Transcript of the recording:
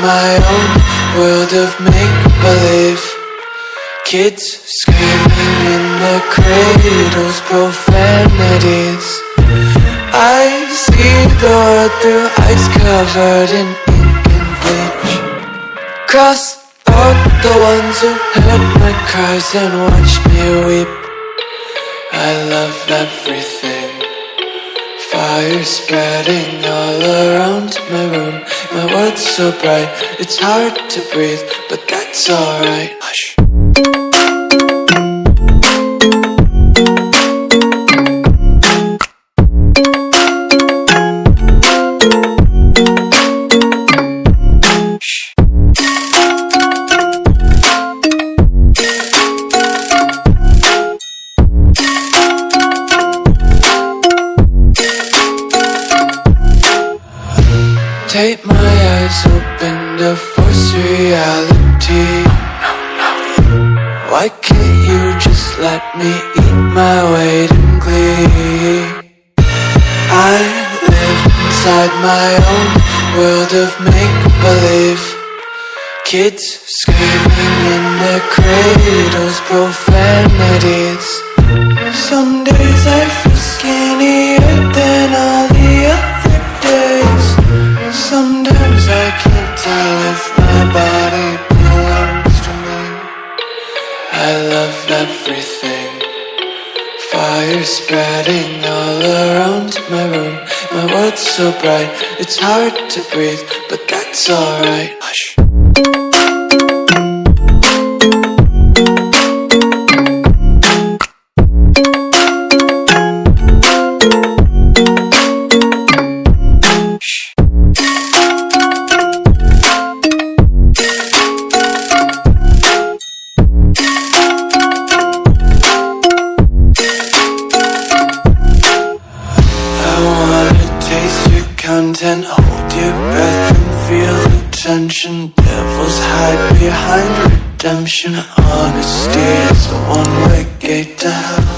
my own world of make-believe. Kids screaming in their cradles, profanities. I see the world through eyes covered in ink and bleach. Cross out the ones who heard my cries and watched me weep. I love everything. Fire spreading all around my room. My world's so bright, it's hard to breathe, but that's alright. Hush. Tape my eyes open to force reality. Why can't you just let me eat my weight in glee? I live inside my own world of make-believe. Kids screaming in their cradles, profanities. Some days I feel skinnier than all the other days. Sometimes I can't tell if my body belongs to me. I love everything. Fire spreading all around my room. My world's so bright, it's hard to breathe, but that's alright. Hush. Content, hold your breath and feel the tension. Devils hide behind redemption. Honesty is a one-way gate to hell.